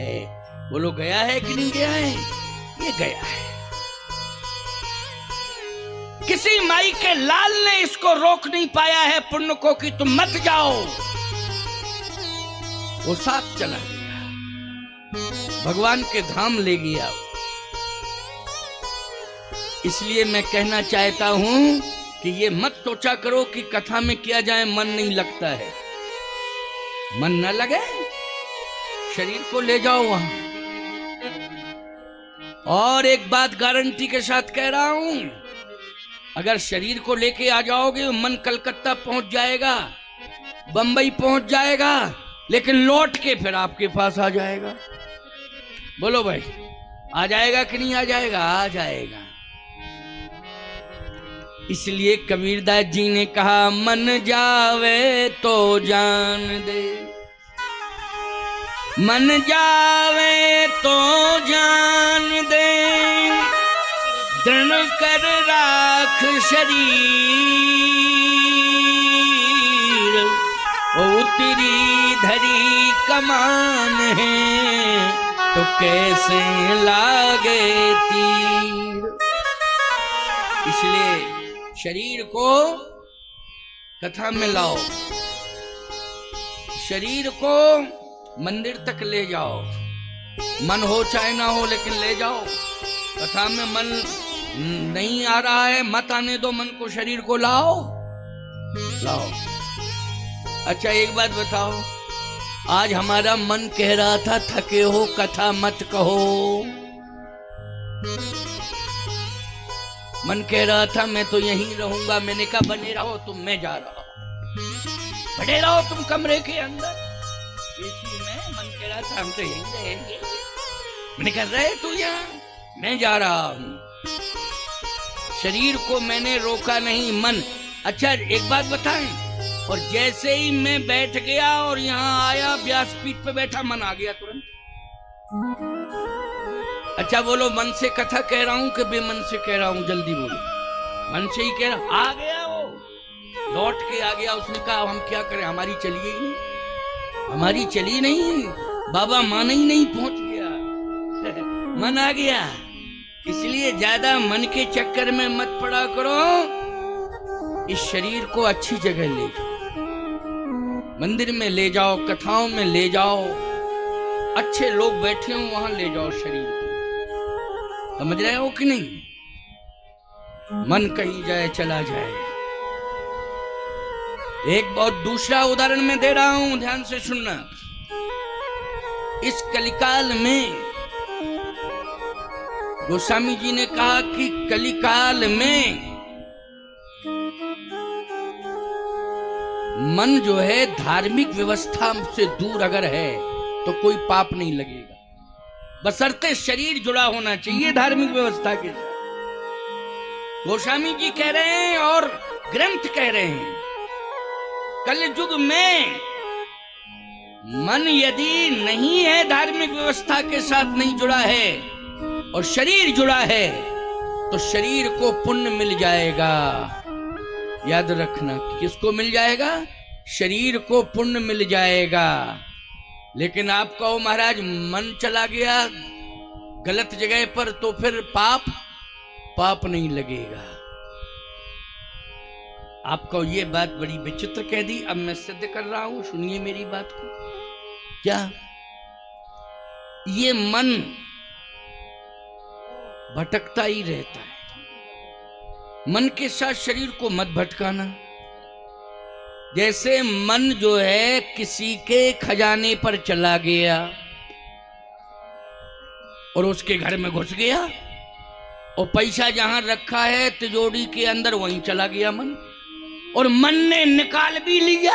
है। बोलो गया है कि नहीं गया है? ये गया है। किसी माई के लाल ने इसको रोक नहीं पाया है पुण्य को कि तुम मत जाओ। वो साथ चला गया, भगवान के धाम ले गया। इसलिए मैं कहना चाहता हूं कि ये मत सोचा करो कि कथा में किया जाए मन नहीं लगता है। मन न लगे, शरीर को ले जाओ वहां। और एक बात गारंटी के साथ कह रहा हूं, अगर शरीर को लेके आ जाओगे मन कलकत्ता पहुंच जाएगा, बंबई पहुंच जाएगा, लेकिन लौट के फिर आपके पास आ जाएगा। बोलो भाई, आ जाएगा कि नहीं आ जाएगा? आ जाएगा। इसलिए कबीरदास जी ने कहा मन जावे तो जान दे, मन जावे तो जान दे, दृढ़ कर राख शरीर, उतरी धरी कमान है तो कैसे लागे तीर। इसलिए शरीर को कथा में लाओ, शरीर को मंदिर तक ले जाओ। मन हो चाहे ना हो, लेकिन ले जाओ। कथा में मन नहीं आ रहा है, मत आने दो मन को, शरीर को लाओ लाओ। अच्छा एक बात बताओ, आज हमारा मन कह रहा था थके हो कथा मत कहो। मन कह रहा था मैं तो यहीं रहूंगा। मैंने कहा बने रहो तुम, मैं जा रहा हूं। बने रहो तुम कमरे के अंदर एसी में। मन कह रहा था हम तो यहीं रहेंगे। मैंने कहा रहे तू यहाँ, मैं जा रहा हूं। शरीर को मैंने रोका नहीं, मन। अच्छा एक बात बताएं, और जैसे ही मैं बैठ गया और यहाँ आया व्यासपीठ पे बैठा, मन आ गया तुरंत। अच्छा बोलो, मन से कथा कह रहा हूं कि बेमन से कह रहा हूं? जल्दी बोलो। मन से ही कह रहा। आ गया वो, लौट के आ गया। उसने कहा हम क्या करें, हमारी चली ही नहीं, हमारी चली नहीं, बाबा माना ही नहीं, पहुंच गया। मन आ गया। इसलिए ज्यादा मन के चक्कर में मत पड़ा करो। इस शरीर को अच्छी जगह ले जाओ, मंदिर में ले जाओ, कथाओं में ले जाओ, अच्छे लोग बैठे हो वहां ले जाओ शरीर को। समझ रहे हो कि नहीं? मन कहीं जाए चला जाए। एक बहुत दूसरा उदाहरण मैं दे रहा हूं, ध्यान से सुनना। इस कलिकाल में गोस्वामी जी ने कहा कि कलिकाल में मन जो है धार्मिक व्यवस्था से दूर अगर है तो कोई पाप नहीं लगेगा, बशर्ते शरीर जुड़ा होना चाहिए धार्मिक व्यवस्था के साथ। गोस्वामी जी कह रहे हैं और ग्रंथ कह रहे हैं, कलयुग में मन यदि नहीं है, धार्मिक व्यवस्था के साथ नहीं जुड़ा है और शरीर जुड़ा है, तो शरीर को पुण्य मिल जाएगा। याद रखना, किसको मिल जाएगा? शरीर को पुण्य मिल जाएगा। लेकिन आप कहो महाराज मन चला गया गलत जगह पर, तो फिर पाप नहीं लगेगा। आपको ये बात बड़ी विचित्र कह दी, अब मैं सिद्ध कर रहा हूं, सुनिए मेरी बात को। क्या ये मन भटकता ही रहता है, मन के साथ शरीर को मत भटकाना। जैसे मन जो है किसी के खजाने पर चला गया और उसके घर में घुस गया और पैसा जहां रखा है तिजोरी के अंदर वहीं चला गया मन, और मन ने निकाल भी लिया।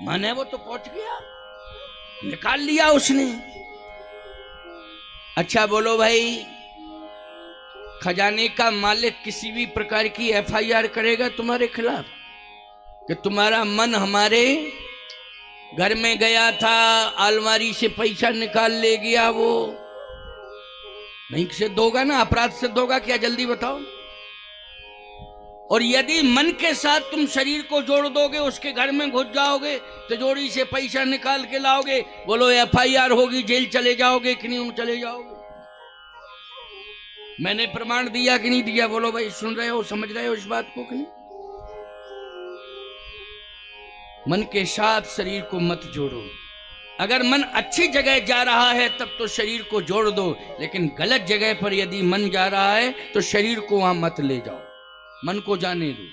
मन है वो तो पहुंच गया, निकाल लिया उसने। अच्छा बोलो भाई, खजाने का मालिक किसी भी प्रकार की एफआईआर करेगा तुम्हारे खिलाफ कि तुम्हारा मन हमारे घर में गया था, अलमारी से पैसा निकाल ले गया? वो नहीं सिद्ध होगा ना, अपराध सिद्ध होगा क्या? जल्दी बताओ। और यदि मन के साथ तुम शरीर को जोड़ दोगे, उसके घर में घुस जाओगे, तिजोरी से पैसा निकाल के लाओगे, बोलो FIR होगी, जेल चले जाओगे कि नहीं चले जाओगे? मैंने प्रमाण दिया कि नहीं दिया? बोलो भाई, सुन रहे हो, समझ रहे हो इस बात को कि नहीं? मन के साथ शरीर को मत जोड़ो। अगर मन अच्छी जगह जा रहा है तब तो शरीर को जोड़ दो, लेकिन गलत जगह पर यदि मन जा रहा है तो शरीर को वहां मत ले जाओ, मन को जाने दो।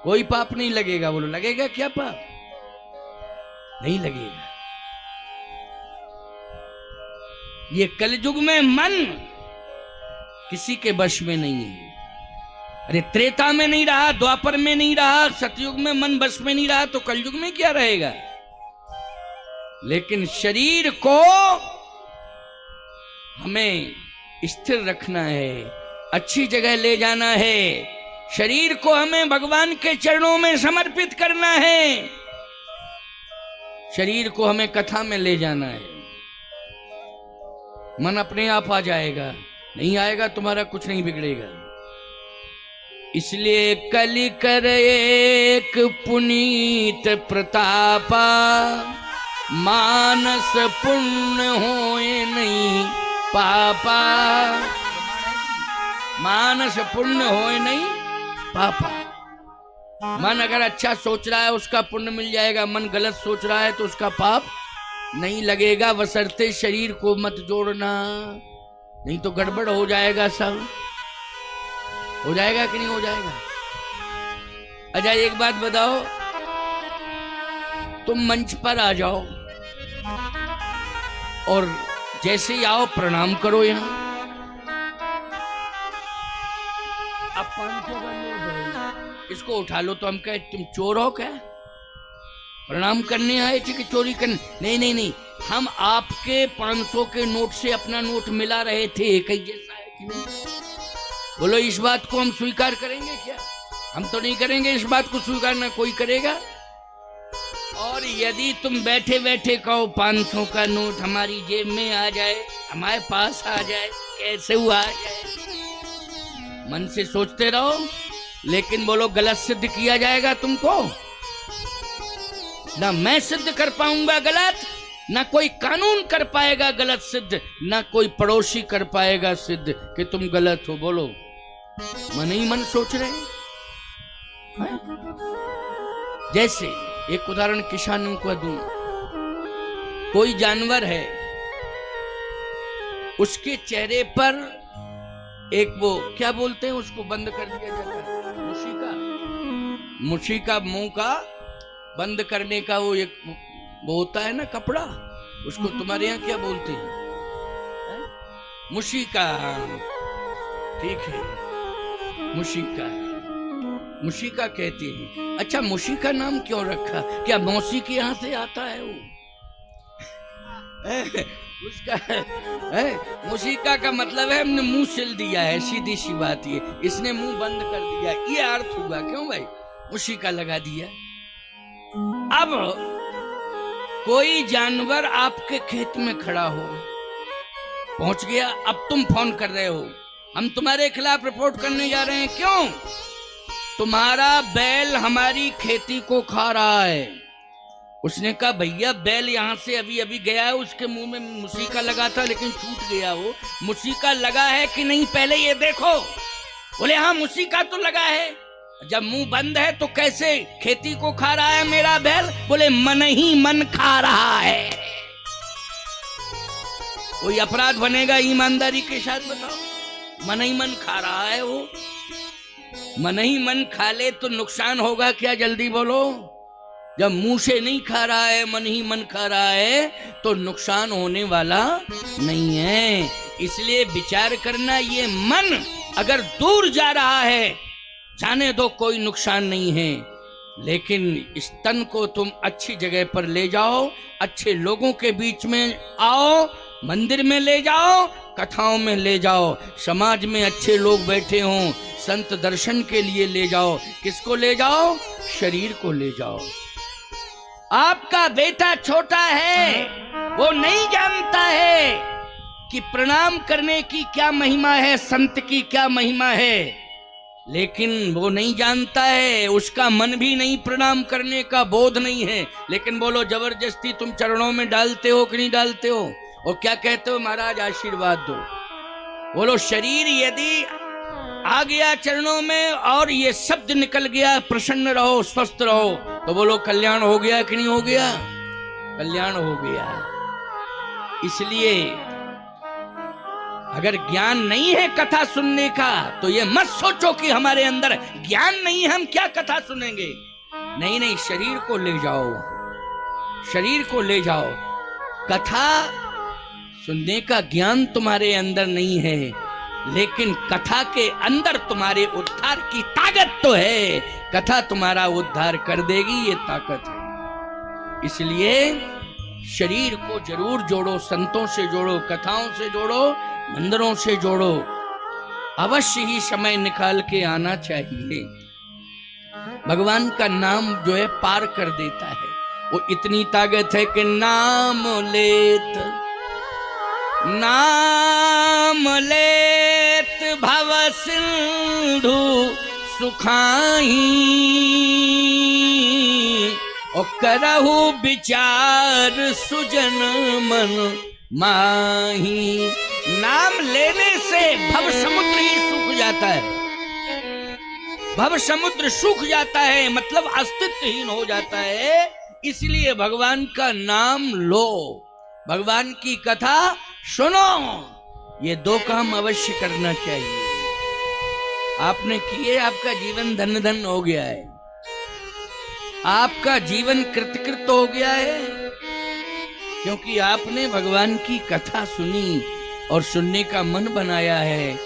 कोई पाप नहीं लगेगा। बोलो लगेगा क्या पाप? नहीं लगेगा। ये कलयुग में मन किसी के वश में नहीं है। अरे त्रेता में नहीं रहा, द्वापर में नहीं रहा, सतयुग में मन वश में नहीं रहा, तो कलयुग में क्या रहेगा? लेकिन शरीर को हमें स्थिर रखना है, अच्छी जगह ले जाना है। शरीर को हमें भगवान के चरणों में समर्पित करना है। शरीर को हमें कथा में ले जाना है। मन अपने आप आ जाएगा, नहीं आएगा तुम्हारा कुछ नहीं बिगड़ेगा। इसलिए कलि कर एक पुनीत प्रतापा, मानस पुण्य होए नहीं पापा। मानस पुण्य होए नहीं पापा। मन अगर अच्छा सोच रहा है उसका पुण्य मिल जाएगा, मन गलत सोच रहा है तो उसका पाप नहीं लगेगा। बशर्ते शरीर को मत जोड़ना, नहीं तो गड़बड़ हो जाएगा। सब हो जाएगा कि नहीं हो जाएगा? अच्छा एक बात बताओ, तुम मंच पर आ जाओ और जैसे ही आओ प्रणाम करो। यहां अब 500 का नोट है, इसको उठा लो तो हम कहे तुम चोर हो क्या? प्रणाम करने आए थे कि चोरी करने? नहीं नहीं नहीं, हम आपके 500 के नोट से अपना नोट मिला रहे थे, एक ही जैसा है कि नहीं? बोलो इस बात को हम स्वीकार करेंगे क्या? हम तो नहीं करेंगे इस बात को स्वीकार, ना कोई करेगा। और यदि तुम बैठे बैठे कहो 500 का नोट हमारी जेब में आ जाए, हमारे पास आ जाए, कैसे हुआ आ जाए? मन से सोचते रहो, लेकिन बोलो गलत सिद्ध किया जाएगा तुमको। ना मैं सिद्ध कर पाऊंगा गलत, ना कोई कानून कर पाएगा गलत सिद्ध, ना कोई पड़ोसी कर पाएगा सिद्ध कि तुम गलत हो। बोलो मन ही मन सोच रहे हैं। जैसे एक उदाहरण किसानों को दूं, कोई जानवर है, उसके चेहरे पर एक वो क्या बोलते हैं, उसको बंद कर दिया जाता है, मुशिका। मुशिका मुंह का बंद करने का वो एक वो होता है ना कपड़ा, उसको तुम्हारे यहाँ क्या बोलते हैं? मुशिका। ठीक है, मुशिका, मुशिका कहते हैं। अच्छा मुशिका नाम क्यों रखा? क्या मौसी के यहाँ से आता है वो? उसका मुशिका का मतलब है हमने मुंह सिल दिया है, सीधी सी बात ये, इसने मुंह बंद कर दिया, ये अर्थ हुआ। क्यों भाई? मुशिका लगा दिया। अब कोई जानवर आपके खेत में खड़ा हो, पहुंच गया, अब तुम फोन कर रहे हो, हम तुम्हारे खिलाफ रिपोर्ट करने जा रहे हैं। क्यों? तुम्हारा बैल हमारी खेती को खा रहा है। उसने कहा भैया बैल यहाँ से अभी अभी गया है, उसके मुंह में मुशिका लगा था लेकिन छूट गया। वो मुशिका लगा है कि नहीं पहले ये देखो। बोले हाँ मुशिका तो लगा है। जब मुंह बंद है तो कैसे खेती को खा रहा है मेरा बैल? बोले मन ही मन खा रहा है। कोई अपराध बनेगा ईमानदारी के साथ? बताओ। मन ही मन खा रहा है वो। मन ही मन खा ले तो नुकसान होगा क्या? जल्दी बोलो। जब मुंह से नहीं खा रहा है, मन ही मन खा रहा है, तो नुकसान होने वाला नहीं है। इसलिए विचार करना, ये मन अगर दूर जा रहा है जाने दो, कोई नुकसान नहीं है। लेकिन इस तन को तुम अच्छी जगह पर ले जाओ, अच्छे लोगों के बीच में आओ, मंदिर में ले जाओ, कथाओं में ले जाओ, समाज में अच्छे लोग बैठे हों, संत दर्शन के लिए ले जाओ। किसको ले जाओ? शरीर को ले जाओ। आपका बेटा छोटा है, वो नहीं जानता है कि प्रणाम करने की क्या महिमा है, संत की क्या महिमा है। लेकिन वो नहीं जानता है, उसका मन भी नहीं प्रणाम करने का बोध नहीं है। लेकिन बोलो जबरदस्ती तुम चरणों में डालते हो कि नहीं डालते हो? और क्या कहते हो, महाराज आशीर्वाद दो। बोलो शरीर यदि आ गया चरणों में और ये शब्द निकल गया प्रसन्न रहो स्वस्थ रहो, तो बोलो कल्याण हो गया कि नहीं हो गया? कल्याण हो गया। इसलिए अगर ज्ञान नहीं है कथा सुनने का तो ये मत सोचो कि हमारे अंदर ज्ञान नहीं है, हम क्या कथा सुनेंगे। नहीं नहीं, शरीर को ले जाओ, शरीर को ले जाओ। कथा सुनने का ज्ञान तुम्हारे अंदर नहीं है, लेकिन कथा के अंदर तुम्हारे उद्धार की ताकत तो है। कथा तुम्हारा उद्धार कर देगी, ये ताकत है। इसलिए शरीर को जरूर जोड़ो, संतों से जोड़ो, कथाओं से जोड़ो, मंदिरों से जोड़ो। अवश्य ही समय निकाल के आना चाहिए। भगवान का नाम जो है पार कर देता है। वो इतनी ताकत है कि नाम लेत भव सिंधु सुखाई, और करहु विचार सुजन मन माही। नाम लेने से भव समुद्र ही सूख जाता है। भव समुद्र सूख जाता है, मतलब अस्तित्वहीन हो जाता है। इसलिए भगवान का नाम लो, भगवान की कथा सुनो। ये दो काम अवश्य करना चाहिए। आपने किए, आपका जीवन धन धन हो गया है, आपका जीवन कृतकृत हो गया है, क्योंकि आपने भगवान की कथा सुनी और सुनने का मन बनाया है।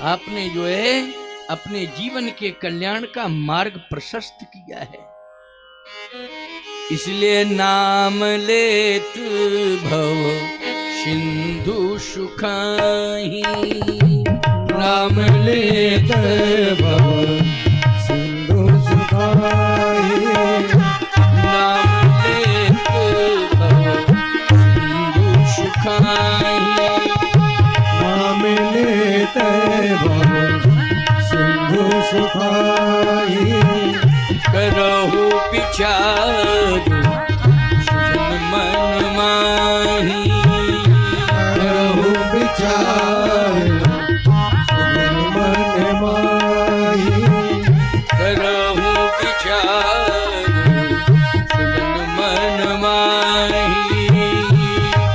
आपने जो है अपने जीवन के कल्याण का मार्ग प्रशस्त किया है। इसलिए नाम लेत भव सिंधु सुखाही, नाम लेत भव सिंधु सुखाही, नाम लेत भव सिंधु सुखाही, नाम लेत भव सिंधु सुखाही, करहु विचार सुजन मन माही, करहु विचार सुजन मन माही, करहु विचार सुजन मन माही,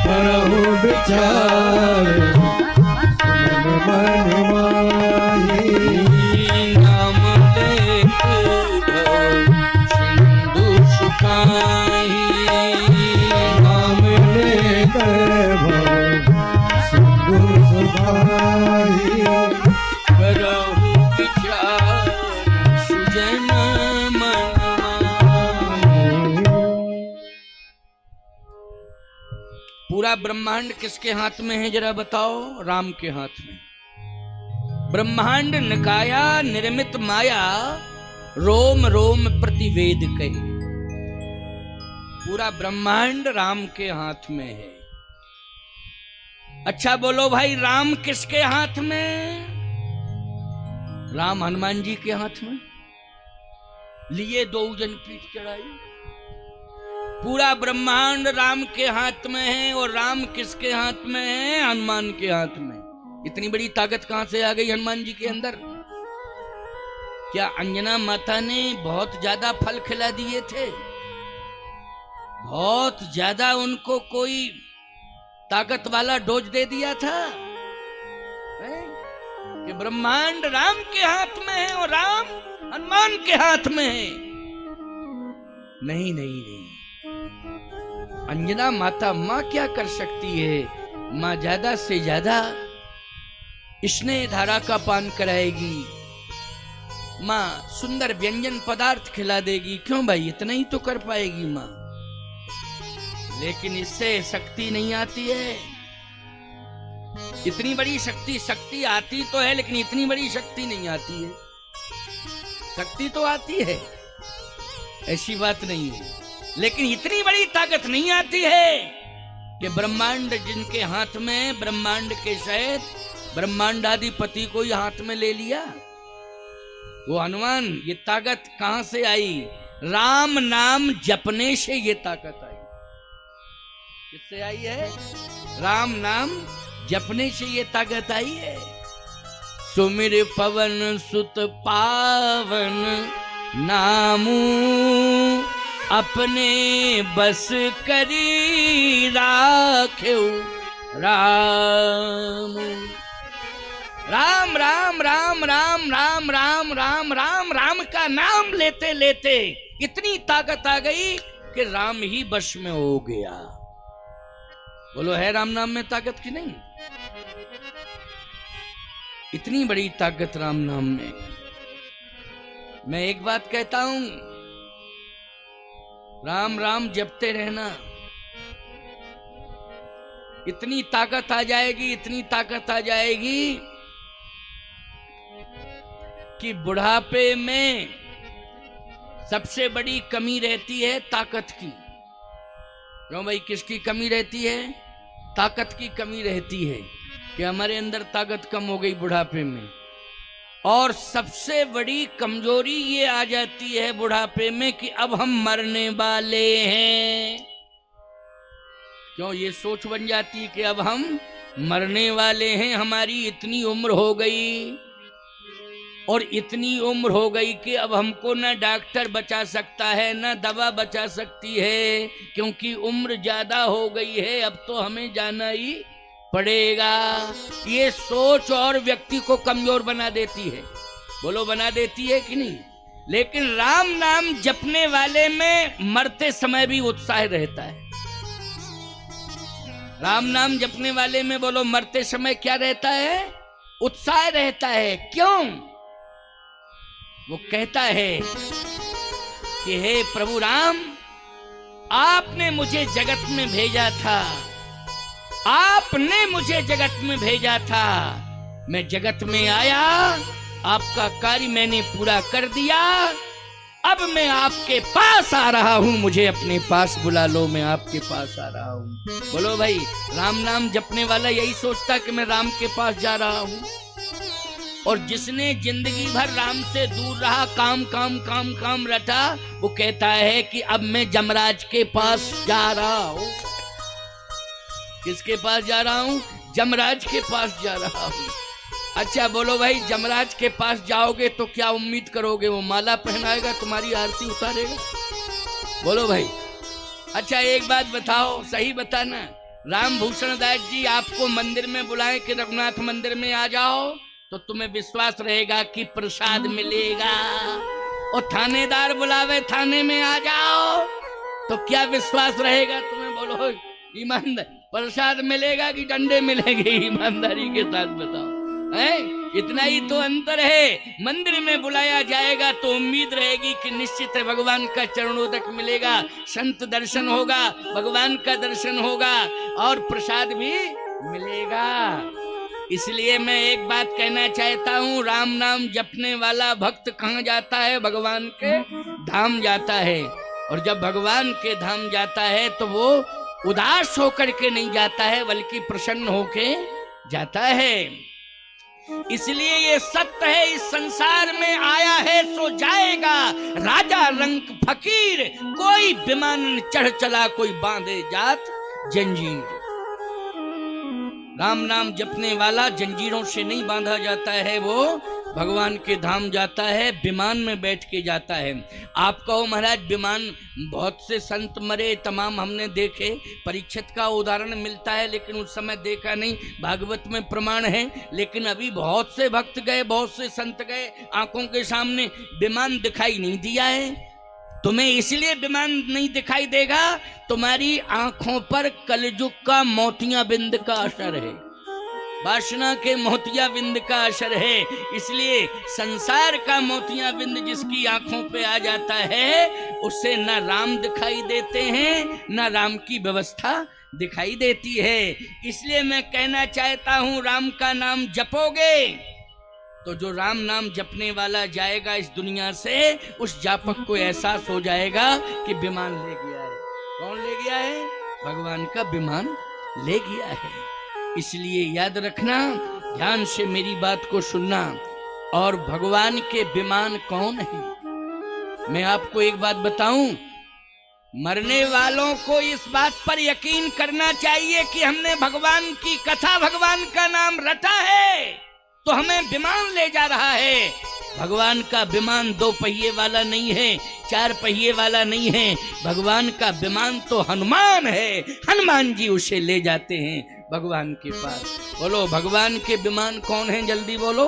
करहु विचार सुजन मन माही, नाम लेत भव सिंधु सुखाही, नाम लेत भव सिंधु सुखाही, करहु विचार सुजन मन माही। पूरा ब्रह्मांड किसके हाथ में है जरा बताओ? राम के हाथ में। ब्रह्मांड निकाया निर्मित माया, रोम रोम प्रतिवेद कही। पूरा ब्रह्मांड राम के हाथ में है। अच्छा बोलो भाई, राम किसके हाथ में? राम हनुमान जी के हाथ में। लिए दो जन पीठ चढ़ाई। पूरा ब्रह्मांड राम के हाथ में है, और राम किसके हाथ में है? हनुमान के हाथ में। इतनी बड़ी ताकत कहां से आ गई हनुमान जी के अंदर? क्या अंजना माता ने बहुत ज्यादा फल खिला दिए थे? बहुत ज्यादा उनको कोई ताकत वाला डोज दे दिया था कि ब्रह्मांड राम के हाथ में है और राम हनुमान के हाथ में है? नहीं नहीं नहीं। अंजना माता मां क्या कर सकती है? मां ज्यादा से ज्यादा स्नेह धारा का पान कराएगी, मां सुंदर व्यंजन पदार्थ खिला देगी। क्यों भाई, इतना ही तो कर पाएगी मां। लेकिन इससे शक्ति नहीं आती है। इतनी बड़ी शक्ति आती तो है, लेकिन इतनी बड़ी शक्ति नहीं आती है। शक्ति तो आती है, ऐसी बात नहीं है, लेकिन इतनी बड़ी ताकत नहीं आती है कि ब्रह्मांड जिनके हाथ में, ब्रह्मांड के सहित ब्रह्मांडाधिपति को ही हाथ में ले लिया। वो हनुमान ये ताकत कहां से आई? राम नाम जपने से ये ताकत आई। किससे आई है? राम नाम जपने से ये ताकत आई है। सुमिर पवन सुत पावन नामू अपने बस करी राख्यो राम। राम राम राम राम राम राम राम राम राम का नाम लेते लेते इतनी ताकत आ गई कि राम ही बश में हो गया। बोलो है राम नाम में ताकत की नहीं? इतनी बड़ी ताकत राम नाम में। मैं एक बात कहता हूं, राम राम जपते रहना, इतनी ताकत आ जाएगी, इतनी ताकत आ जाएगी कि बुढ़ापे में सबसे बड़ी कमी रहती है ताकत की। क्यों भाई, किसकी कमी रहती है? ताकत की कमी रहती है कि हमारे अंदर ताकत कम हो गई बुढ़ापे में। और सबसे बड़ी कमजोरी ये आ जाती है बुढ़ापे में कि अब हम मरने वाले हैं। क्यों? ये सोच बन जाती है कि अब हम मरने वाले हैं, हमारी इतनी उम्र हो गई और इतनी उम्र हो गई कि अब हमको ना डॉक्टर बचा सकता है ना दवा बचा सकती है, क्योंकि उम्र ज्यादा हो गई है, अब तो हमें जाना ही पड़ेगा। ये सोच और व्यक्ति को कमजोर बना देती है। बोलो बना देती है कि नहीं? लेकिन राम नाम जपने वाले में मरते समय भी उत्साह रहता है। राम नाम जपने वाले में बोलो मरते समय क्या रहता है? उत्साह रहता है। क्यों? वो कहता है कि हे प्रभु राम, आपने मुझे जगत में भेजा था, आपने मुझे जगत में भेजा था, मैं जगत में आया, आपका कार्य मैंने पूरा कर दिया, अब मैं आपके पास आ रहा हूं, मुझे अपने पास बुला लो, मैं आपके पास आ रहा हूं। बोलो भाई, राम नाम जपने वाला यही सोचता कि मैं राम के पास जा रहा हूं। और जिसने जिंदगी भर राम से दूर रहा, काम काम काम काम रटा, वो कहता है कि अब मैं जमराज के पास जा रहा हूं। किसके पास जा रहा हूं? जमराज के पास जा रहा हूं। अच्छा बोलो भाई, जमराज के पास जाओगे तो क्या उम्मीद करोगे? वो माला पहनाएगा, तुम्हारी आरती उतारेगा? बोलो भाई। अच्छा एक बात बताओ, सही बताना, राम भूषण दास जी आपको मंदिर में बुलाएं कि रघुनाथ मंदिर में आ जाओ, तो तुम्हें विश्वास रहेगा कि प्रसाद मिलेगा। और थानेदार बुलावे थाने में आ जाओ, तो क्या विश्वास रहेगा तुम्हें? बोलो ईमानदार, प्रसाद मिलेगा कि डंडे मिलेंगे? ईमानदारी के साथ बताओ। है? इतना ही तो अंतर है। मंदिर में बुलाया जाएगा तो उम्मीद रहेगी कि निश्चित है भगवान का चरणोदक मिलेगा, संत दर्शन होगा, भगवान का दर्शन होगा और प्रसाद भी मिलेगा। इसलिए मैं एक बात कहना चाहता हूँ, राम नाम जपने वाला भक्त कहाँ जाता है? भगवान के धाम जाता है। और जब भगवान के धाम जाता है तो वो उदास होकर के नहीं जाता है, बल्कि प्रसन्न होके जाता है। इसलिए ये सत्य है, इस संसार में आया है सो जाएगा, राजा रंक फकीर, कोई विमान चढ़ चला, कोई बांधे जात जंजीर। राम नाम जपने वाला जंजीरों से नहीं बांधा जाता है, वो भगवान के धाम जाता है, विमान में बैठ के जाता है। आप कहो महाराज विमान, बहुत से संत मरे, तमाम हमने देखे, परीक्षित का उदाहरण मिलता है, लेकिन उस समय देखा नहीं, भागवत में प्रमाण है। लेकिन अभी बहुत से भक्त गए, बहुत से संत गए, आंखों के सामने विमान दिखाई नहीं दिया है। तुम्हें इसलिए विमान नहीं दिखाई देगा, तुम्हारी आंखों पर कलयुग का मोतिया बिंद का असर है, वासना के मोतिया बिंद का असर है। इसलिए संसार का मोतिया बिंद जिसकी आंखों पे आ जाता है, उसे न राम दिखाई देते हैं, न राम की व्यवस्था दिखाई देती है। इसलिए मैं कहना चाहता हूं, राम का नाम जपोगे तो जो राम नाम जपने वाला जाएगा इस दुनिया से, उस जापक को एहसास हो जाएगा कि विमान ले गया है। कौन ले गया है? भगवान का विमान ले गया है। इसलिए याद रखना, ध्यान से मेरी बात को सुनना, और भगवान के विमान कौन है? मैं आपको एक बात बताऊं, मरने वालों को इस बात पर यकीन करना चाहिए कि हमने भगवान की कथा, भगवान का नाम रटा है तो हमें विमान ले जा रहा है। भगवान का विमान 2 पहिए वाला नहीं है, 4 पहिए वाला नहीं है। भगवान का विमान तो हनुमान है। हनुमान जी उसे ले जाते हैं भगवान के पास। बोलो भगवान के विमान कौन है? जल्दी बोलो।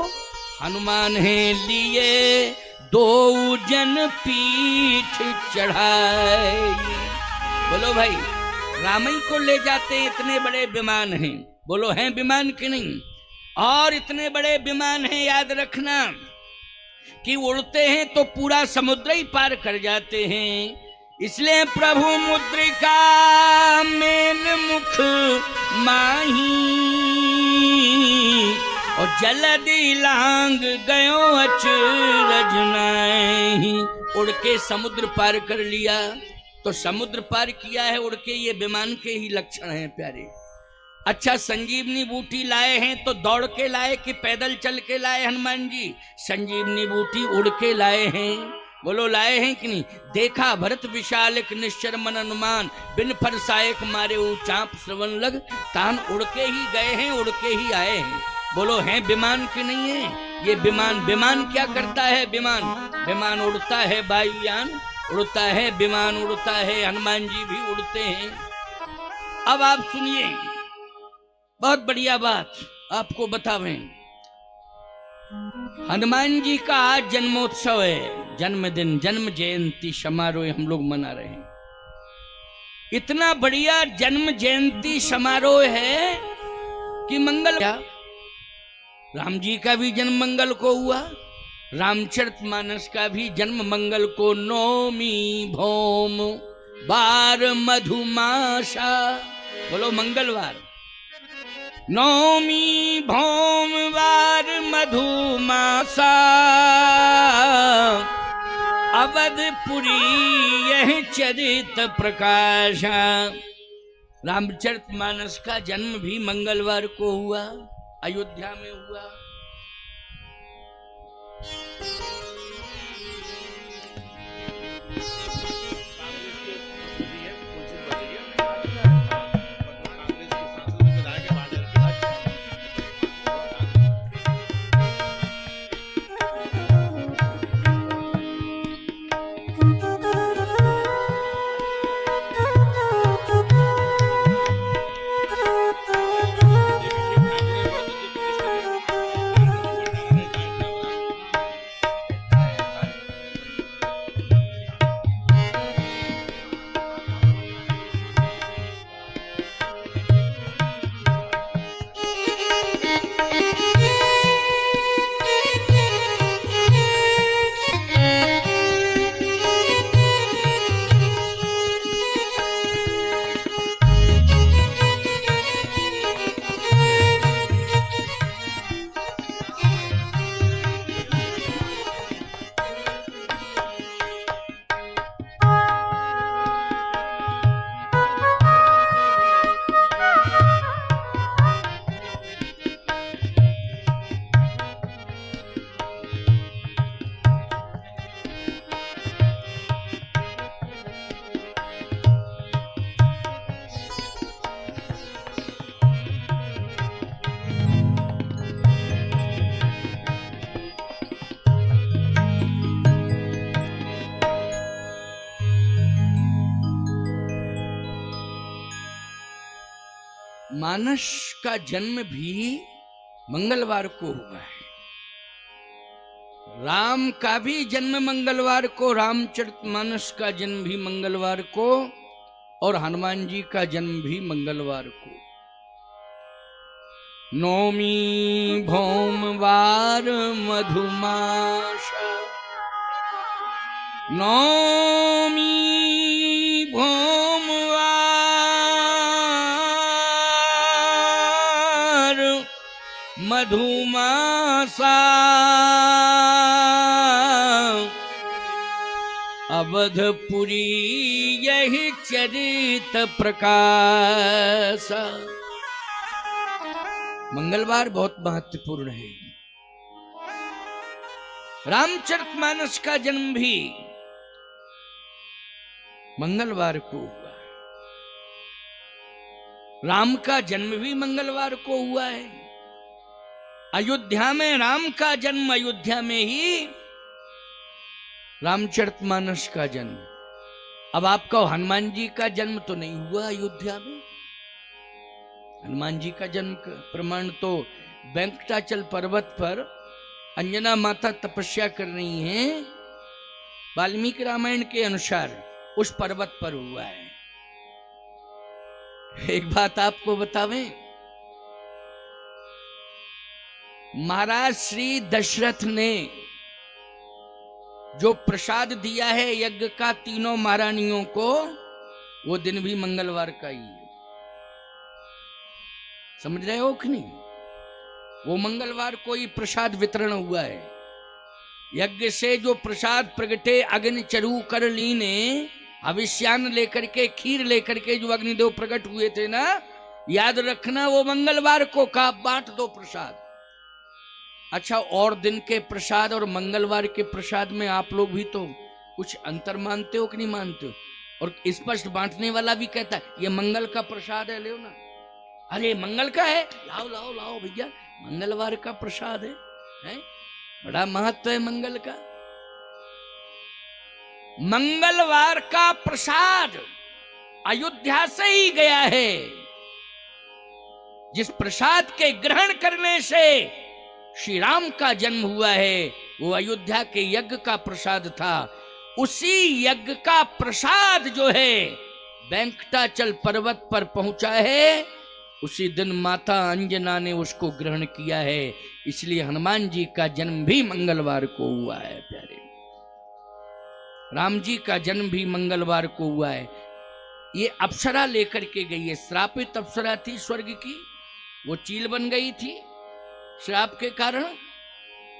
हनुमान है लिए 2 जन पीठ चढ़ाए। बोलो भाई, रामई को ले जाते हैं, इतने बड़े विमान हैं। बोलो हैं विमान कि नहीं? और इतने बड़े विमान हैं, याद रखना कि उड़ते हैं तो पूरा समुद्र ही पार कर जाते हैं। इसलिए प्रभु मुद्रिका मेल मुख माही और जलदि लांग गयो अचरज नाहि। उड़ के समुद्र पार कर लिया। तो समुद्र पार किया है उड़ के, ये विमान के ही लक्षण हैं प्यारे। अच्छा, संजीवनी बूटी लाए हैं तो दौड़ के लाए कि पैदल चल के लाए हनुमान जी? संजीवनी बूटी उड़ के लाए हैं। बोलो लाए हैं कि नहीं? देखा भरत विशाल एक निश्चर मन अनुमान, बिन फरसायक मारे चाप श्रवण लग। तान उड़ के ही गए हैं, उड़ के ही आए हैं। बोलो हैं विमान कि नहीं है? ये विमान क्या करता है? विमान उड़ता है, वायुयान उड़ता है, विमान उड़ता है, हनुमान जी भी उड़ते हैं। अब आप सुनिए, बहुत बढ़िया बात आपको बतावें। हनुमान जी का आज जन्मोत्सव है, जन्मदिन, जन्म जयंती समारोह हम लोग मना रहे हैं। इतना बढ़िया जन्म जयंती समारोह है कि मंगल, राम जी का भी जन्म मंगल को हुआ, रामचरितमानस का भी जन्म मंगल को। नौमी भौम बार मधुमासा। बोलो मंगलवार। नौमी भौम बार मधुमासा, अवधपुरी यह चरित प्रकाशा। रामचरितमानस का जन्म भी मंगलवार को हुआ, अयोध्या में हुआ। मानस का जन्म भी मंगलवार को हुआ है। राम का भी जन्म मंगलवार को, रामचरितमानस का जन्म भी मंगलवार को, और हनुमान जी का जन्म भी मंगलवार को। नौमी भौमवार मधुमास, नौमी भौमवार मधुमासा, अवधपुरी यही चरित प्रकाश। मंगलवार बहुत महत्वपूर्ण है। रामचरितमानस का जन्म भी मंगलवार को हुआ। राम का जन्म भी मंगलवार को हुआ है। अयोध्या में राम का जन्म, अयोध्या में ही रामचरितमानस का जन्म। अब आपका हनुमान जी का जन्म तो नहीं हुआ अयोध्या में। हनुमान जी का जन्म का प्रमाण तो वेंकटाचल पर्वत पर अंजना माता तपस्या कर रही हैं, वाल्मीकि रामायण के अनुसार उस पर्वत पर हुआ है। एक बात आपको बतावें, महाराज श्री दशरथ ने जो प्रसाद दिया है यज्ञ का तीनों महारानियों को, वो दिन भी मंगलवार का ही है। समझ रहे हो कि नहीं? वो मंगलवार को ही प्रसाद वितरण हुआ है। यज्ञ से जो प्रसाद प्रगटे अग्नि चरु कर लीने, हविष्यान लेकर के, खीर लेकर के जो अग्निदेव प्रकट हुए थे ना, याद रखना वो मंगलवार को का बांट दो प्रसाद। अच्छा, और दिन के प्रसाद और मंगलवार के प्रसाद में आप लोग भी तो कुछ अंतर मानते हो कि नहीं मानते हो? और स्पष्ट बांटने वाला भी कहता है ये मंगल का प्रसाद है, ले ना। अरे मंगल का है, लाओ लाओ लाओ भैया, मंगलवार का प्रसाद है? बड़ा महत्व है मंगल का। मंगलवार का प्रसाद अयोध्या से ही गया है। जिस प्रसाद के ग्रहण करने से श्री राम का जन्म हुआ है, वो अयोध्या के यज्ञ का प्रसाद था। उसी यज्ञ का प्रसाद जो है वेंकटाचल पर्वत पर पहुंचा है, उसी दिन माता अंजना ने उसको ग्रहण किया है। इसलिए हनुमान जी का जन्म भी मंगलवार को हुआ है। प्यारे, राम जी का जन्म भी मंगलवार को हुआ है। ये अप्सरा लेकर के गई है, श्रापित अप्सरा थी स्वर्ग की, वो चील बन गई थी श्राप के कारण,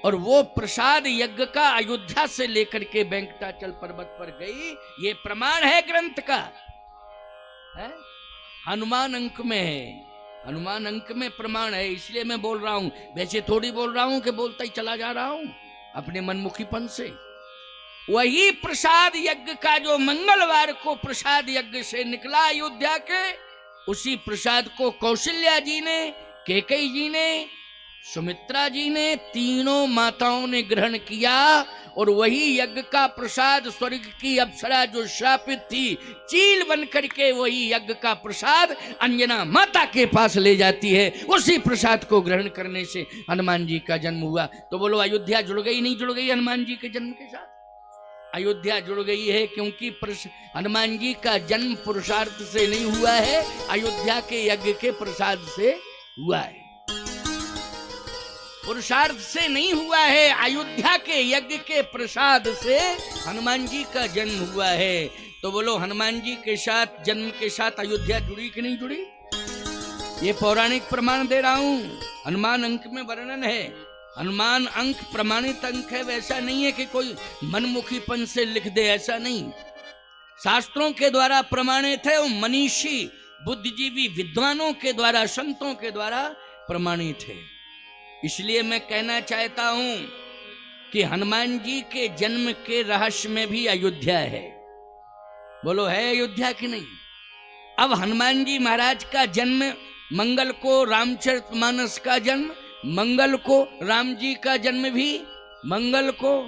और वो प्रसाद यज्ञ का अयोध्या से लेकर के वेंकटाचल पर्वत पर गई। ये प्रमाण है ग्रंथ का, है? हनुमान अंक में है, हनुमान अंक में प्रमाण है। इसलिए मैं बोल रहा हूं, वैसे थोड़ी बोल रहा हूं कि बोलता ही चला जा रहा हूं अपने मनमुखीपन से। वही प्रसाद यज्ञ का जो मंगलवार को प्रसाद यज्ञ से निकला अयोध्या के, उसी प्रसाद को कौशल्या जी ने, कैकेयी जी ने, सुमित्रा जी ने, तीनों माताओं ने ग्रहण किया। और वही यज्ञ का प्रसाद स्वर्ग की अप्सरा जो श्रापित थी चील बन करके, वही यज्ञ का प्रसाद अंजना माता के पास ले जाती है। उसी प्रसाद को ग्रहण करने से हनुमान जी का जन्म हुआ। तो बोलो, अयोध्या जुड़ गई नहीं जुड़ गई हनुमान जी के जन्म के साथ? अयोध्या जुड़ गई है, क्योंकि हनुमान जी का जन्म पुरुषार्थ से नहीं हुआ है, अयोध्या के यज्ञ के प्रसाद से हुआ है। पुरुषार्थ से नहीं हुआ है, अयोध्या के यज्ञ के प्रसाद से हनुमान जी का जन्म हुआ है। तो बोलो, हनुमान जी के साथ, जन्म के साथ अयोध्या जुड़ी कि नहीं जुड़ी? ये पौराणिक प्रमाण दे रहा हूं, हनुमान अंक में वर्णन है। हनुमान अंक प्रमाणित अंक है, वैसा नहीं है कि कोई मनमुखीपन से लिख दे, ऐसा नहीं। शास्त्रों के द्वारा प्रमाणित है, वो मनीषी बुद्धिजीवी विद्वानों के द्वारा, संतों के द्वारा प्रमाणित है। इसलिए मैं कहना चाहता हूं कि हनुमान जी के जन्म के रहस्य में भी अयोध्या है। बोलो, है अयोध्या कि नहीं? अब हनुमान जी महाराज का जन्म मंगल को, रामचरितमानस का जन्म मंगल को, राम जी का जन्म भी मंगल को।